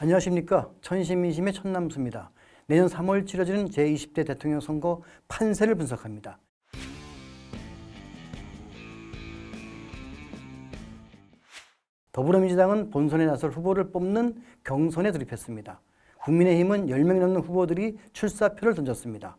안녕하십니까. 천심민심의 천남수입니다. 내년 3월 치러지는 제20대 대통령 선거 판세를 분석합니다. 더불어민주당은 본선에 나설 후보를 뽑는 경선에 돌입했습니다. 국민의힘은 10명이 넘는 후보들이 출사표를 던졌습니다.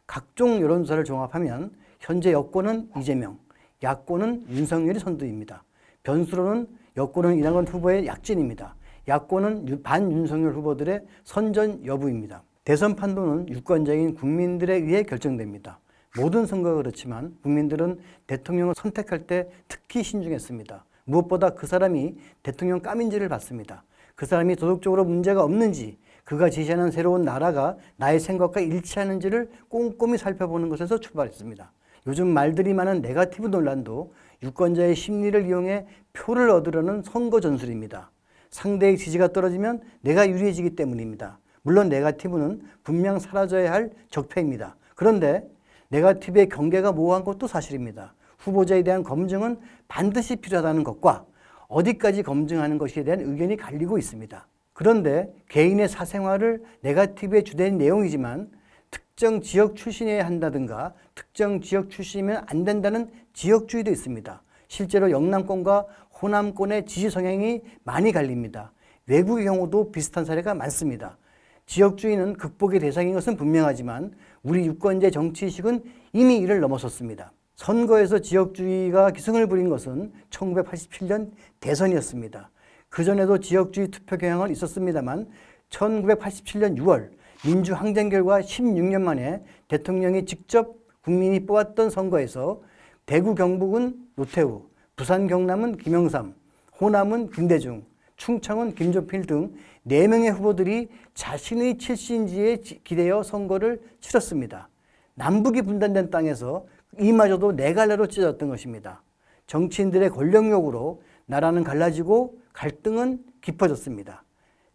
각종 여론조사를 종합하면 현재 여권은 이재명, 야권은 윤석열이 선두입니다. 변수로는 여권은 이낙연 후보의 약진입니다. 야권은 반윤석열 후보들의 선전 여부입니다. 대선 판도는 유권자인 국민들에 의해 결정됩니다. 모든 선거가 그렇지만 국민들은 대통령을 선택할 때 특히 신중했습니다. 무엇보다 그 사람이 대통령 감인지를 봤습니다. 그 사람이 도덕적으로 문제가 없는지, 그가 제시하는 새로운 나라가 나의 생각과 일치하는지를 꼼꼼히 살펴보는 것에서 출발했습니다. 요즘 말들이 많은 네거티브 논란도 유권자의 심리를 이용해 표를 얻으려는 선거 전술입니다. 상대의 지지가 떨어지면 내가 유리해지기 때문입니다. 물론 네거티브는 분명 사라져야 할 적폐입니다. 그런데 네거티브의 경계가 모호한 것도 사실입니다. 후보자에 대한 검증은 반드시 필요하다는 것과 어디까지 검증하는 것에 대한 의견이 갈리고 있습니다. 그런데 개인의 사생활을 네거티브의 주된 내용이지만 특정 지역 출신이어야 한다든가 특정 지역 출신이면 안 된다는 지역주의도 있습니다. 실제로 영남권과 호남권의 지지 성향이 많이 갈립니다. 외국의 경우도 비슷한 사례가 많습니다. 지역주의는 극복의 대상인 것은 분명하지만 우리 유권자의 정치의식은 이미 이를 넘어섰습니다. 선거에서 지역주의가 기승을 부린 것은 1987년 대선이었습니다. 그전에도 지역주의 투표 경향은 있었습니다만 1987년 6월 민주항쟁 결과 16년 만에 대통령이 직접 국민이 뽑았던 선거에서 대구 경북은 노태우, 부산 경남은 김영삼, 호남은 김대중, 충청은 김종필 등 4명의 후보들이 자신의 출신지에 기대어 선거를 치렀습니다. 남북이 분단된 땅에서 이마저도 네 갈래로 찢어졌던 것입니다. 정치인들의 권력욕으로 나라는 갈라지고 갈등은 깊어졌습니다.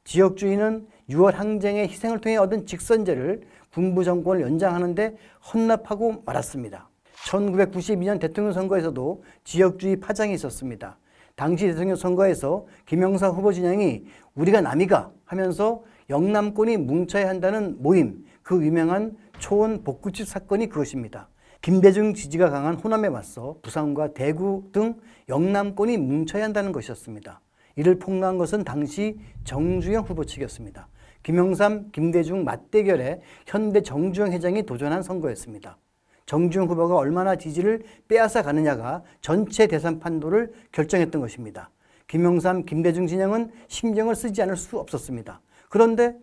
지역주의는 6월 항쟁의 희생을 통해 얻은 직선제를 군부 정권을 연장하는 데 헌납하고 말았습니다. 1992년 대통령 선거에서도 지역주의 파장이 있었습니다. 당시 대통령 선거에서 김영삼 후보 진영이 우리가 남이가 하면서 영남권이 뭉쳐야 한다는 모임, 그 유명한 초원 복구집 사건이 그것입니다. 김대중 지지가 강한 호남에 맞서 부산과 대구 등 영남권이 뭉쳐야 한다는 것이었습니다. 이를 폭로한 것은 당시 정주영 후보 측이었습니다. 김영삼, 김대중 맞대결에 현대 정주영 회장이 도전한 선거였습니다. 정주영 후보가 얼마나 지지를 빼앗아 가느냐가 전체 대선 판도를 결정했던 것입니다. 김영삼, 김대중 진영은 신경을 쓰지 않을 수 없었습니다. 그런데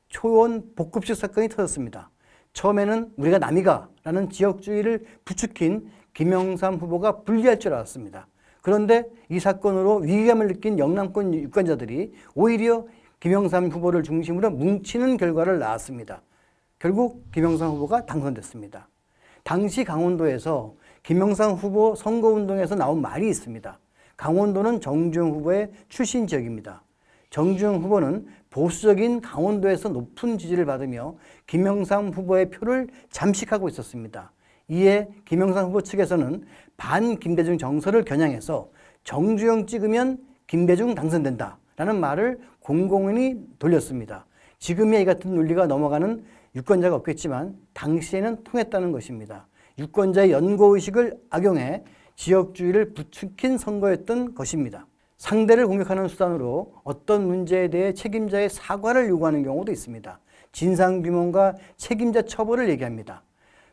초원 복급식 사건이 터졌습니다. 처음에는 우리가 남이가 라는 지역주의를 부추긴 김영삼 후보가 불리할 줄 알았습니다. 그런데 이 사건으로 위기감을 느낀 영남권 유권자들이 오히려 김영삼 후보를 중심으로 뭉치는 결과를 낳았습니다. 결국 김영삼 후보가 당선됐습니다. 당시 강원도에서 김영삼 후보 선거운동에서 나온 말이 있습니다. 강원도는 정주영 후보의 출신 지역입니다. 정주영 후보는 보수적인 강원도에서 높은 지지를 받으며 김영삼 후보의 표를 잠식하고 있었습니다. 이에 김영삼 후보 측에서는 반 김대중 정서를 겨냥해서 정주영 찍으면 김대중 당선된다 라는 말을 공공연히 돌렸습니다. 지금이야 이 같은 논리가 넘어가는 유권자가 없겠지만 당시에는 통했다는 것입니다. 유권자의 연고의식을 악용해 지역주의를 부추긴 선거였던 것입니다. 상대를 공격하는 수단으로 어떤 문제에 대해 책임자의 사과를 요구하는 경우도 있습니다. 진상규명과 책임자 처벌을 얘기합니다.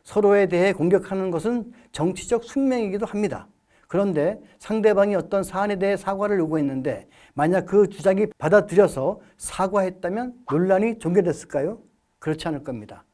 서로에 대해 공격하는 것은 정치적 숙명이기도 합니다. 그런데 상대방이 어떤 사안에 대해 사과를 요구했는데 만약 그 주장이 받아들여서 사과했다면 논란이 종결됐을까요? 그렇지 않을 겁니다.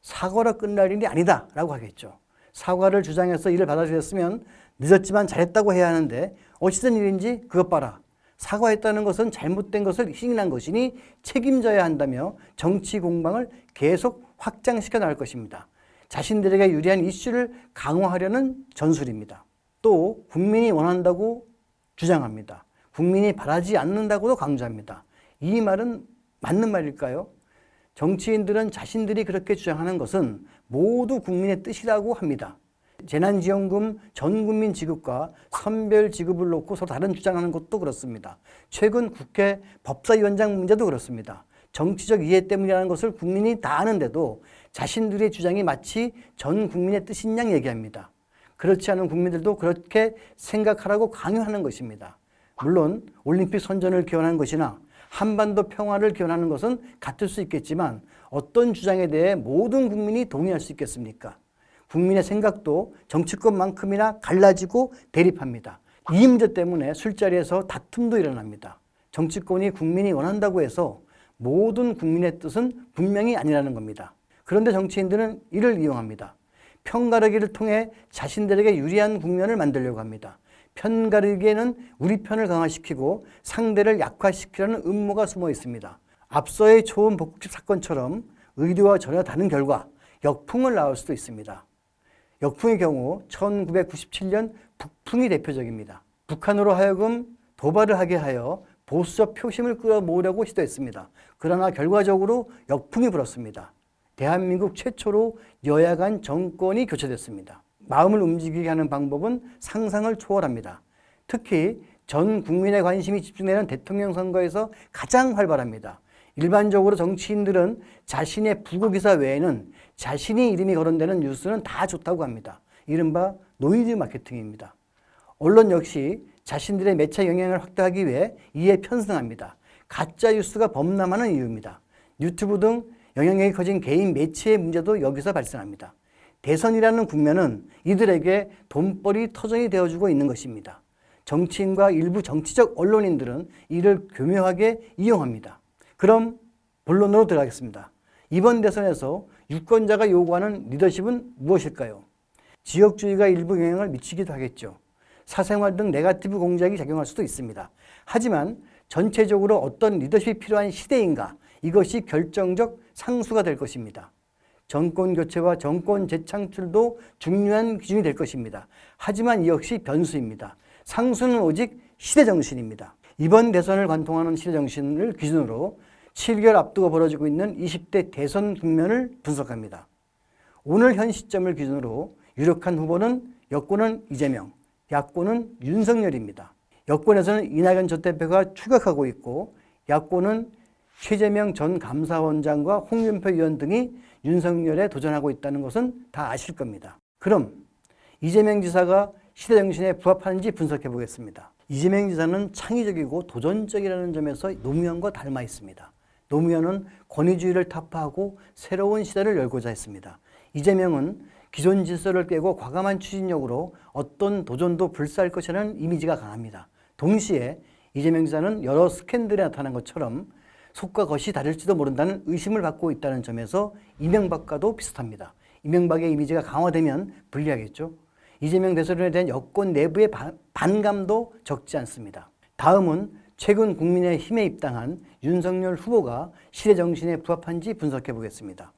사과로 끝날 일이 아니다 라고 하겠죠. 사과를 주장해서 이를 받아들였으면 늦었지만 잘했다고 해야 하는데 어찌된 일인지 그것 봐라. 사과했다는 것은 잘못된 것을 시인한 것이니 책임져야 한다며 정치 공방을 계속 확장시켜 나갈 것입니다. 자신들에게 유리한 이슈를 강화하려는 전술입니다. 또 국민이 원한다고 주장합니다. 국민이 바라지 않는다고도 강조합니다. 이 말은 맞는 말일까요? 정치인들은 자신들이 그렇게 주장하는 것은 모두 국민의 뜻이라고 합니다. 재난지원금 전 국민 지급과 선별 지급을 놓고 서로 다른 주장하는 것도 그렇습니다. 최근 국회 법사위원장 문제도 그렇습니다. 정치적 이해 때문이라는 것을 국민이 다 아는데도 자신들의 주장이 마치 전 국민의 뜻인 양 얘기합니다. 그렇지 않은 국민들도 그렇게 생각하라고 강요하는 것입니다. 물론 올림픽 선전을 기원하는 것이나 한반도 평화를 기원하는 것은 같을 수 있겠지만 어떤 주장에 대해 모든 국민이 동의할 수 있겠습니까? 국민의 생각도 정치권만큼이나 갈라지고 대립합니다. 이 문제 때문에 술자리에서 다툼도 일어납니다. 정치권이 국민이 원한다고 해서 모든 국민의 뜻은 분명히 아니라는 겁니다. 그런데 정치인들은 이를 이용합니다. 편가르기를 통해 자신들에게 유리한 국면을 만들려고 합니다. 편가르기에는 우리 편을 강화시키고 상대를 약화시키려는 음모가 숨어 있습니다. 앞서의 초원 복집 사건처럼 의도와 전혀 다른 결과, 역풍을 낳을 수도 있습니다. 역풍의 경우 1997년 북풍이 대표적입니다. 북한으로 하여금 도발을 하게 하여 보수적 표심을 끌어모으려고 시도했습니다. 그러나 결과적으로 역풍이 불었습니다. 대한민국 최초로 여야 간 정권이 교체됐습니다. 마음을 움직이게 하는 방법은 상상을 초월합니다. 특히 전 국민의 관심이 집중되는 대통령 선거에서 가장 활발합니다. 일반적으로 정치인들은 자신의 부고기사 외에는 자신이 이름이 거론되는 뉴스는 다 좋다고 합니다. 이른바 노이즈 마케팅입니다. 언론 역시 자신들의 매체 영향을 확대하기 위해 이에 편승합니다. 가짜 뉴스가 범람하는 이유입니다. 유튜브 등 영향력이 커진 개인 매체의 문제도 여기서 발생합니다. 대선이라는 국면은 이들에게 돈벌이 터전이 되어주고 있는 것입니다. 정치인과 일부 정치적 언론인들은 이를 교묘하게 이용합니다. 그럼 본론으로 들어가겠습니다. 이번 대선에서 유권자가 요구하는 리더십은 무엇일까요? 지역주의가 일부 영향을 미치기도 하겠죠. 사생활 등 네거티브 공작이 작용할 수도 있습니다. 하지만 전체적으로 어떤 리더십이 필요한 시대인가, 이것이 결정적 상수가 될 것입니다. 정권 교체와 정권 재창출도 중요한 기준이 될 것입니다. 하지만 이 역시 변수입니다. 상수는 오직 시대정신입니다. 이번 대선을 관통하는 시대정신을 기준으로 7개월 앞두고 벌어지고 있는 20대 대선 국면을 분석합니다. 오늘 현 시점을 기준으로 유력한 후보는 여권은 이재명, 야권은 윤석열입니다. 여권에서는 이낙연 전 대표가 추격하고 있고 야권은 최재명 전 감사원장과 홍준표 의원 등이 윤석열에 도전하고 있다는 것은 다 아실 겁니다. 그럼 이재명 지사가 시대정신에 부합하는지 분석해 보겠습니다. 이재명 지사는 창의적이고 도전적이라는 점에서 노무현과 닮아 있습니다. 노무현은 권위주의를 타파하고 새로운 시대를 열고자 했습니다. 이재명은 기존 질서를 깨고 과감한 추진력으로 어떤 도전도 불사할 것이라는 이미지가 강합니다. 동시에 이재명 지사는 여러 스캔들에 나타난 것처럼 속과 겉이 다를지도 모른다는 의심을 받고 있다는 점에서 이명박과도 비슷합니다. 이명박의 이미지가 강화되면 불리하겠죠. 이재명 대선에 대한 여권 내부의 반감도 적지 않습니다. 다음은 최근 국민의힘에 입당한 윤석열 후보가 시대정신에 부합한지 분석해 보겠습니다.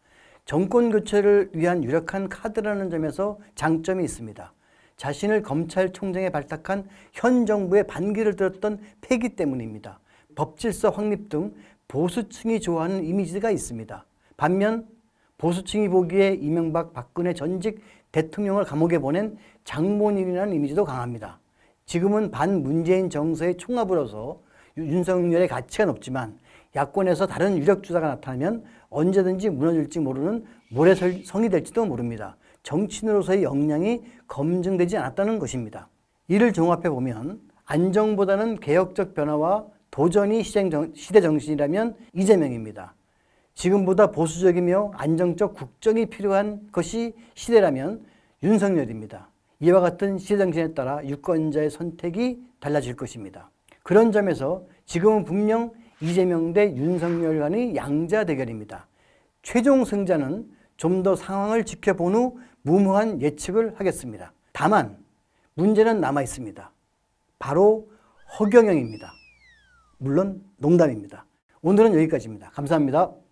정권 교체를 위한 유력한 카드라는 점에서 장점이 있습니다. 자신을 검찰총장에 발탁한 현 정부의 반기를 들었던 패기 때문입니다. 법질서 확립 등 보수층이 좋아하는 이미지가 있습니다. 반면 보수층이 보기에 이명박, 박근혜 전직 대통령을 감옥에 보낸 장본인이라는 이미지도 강합니다. 지금은 반문재인 정서의 총합으로서 윤석열의 가치가 높지만 야권에서 다른 유력 주자가 나타나면 언제든지 무너질지 모르는 모래성이 될지도 모릅니다. 정치인으로서의 역량이 검증되지 않았다는 것입니다. 이를 종합해 보면 안정보다는 개혁적 변화와 도전이 시대정신이라면 이재명입니다. 지금보다 보수적이며 안정적 국정이 필요한 것이 시대라면 윤석열입니다. 이와 같은 시대정신에 따라 유권자의 선택이 달라질 것입니다. 그런 점에서 지금은 분명 이재명 대 윤석열 간의 양자 대결입니다. 최종 승자는 좀 더 상황을 지켜본 후 무모한 예측을 하겠습니다. 다만 문제는 남아 있습니다. 바로 허경영입니다. 물론 농담입니다. 오늘은 여기까지입니다. 감사합니다.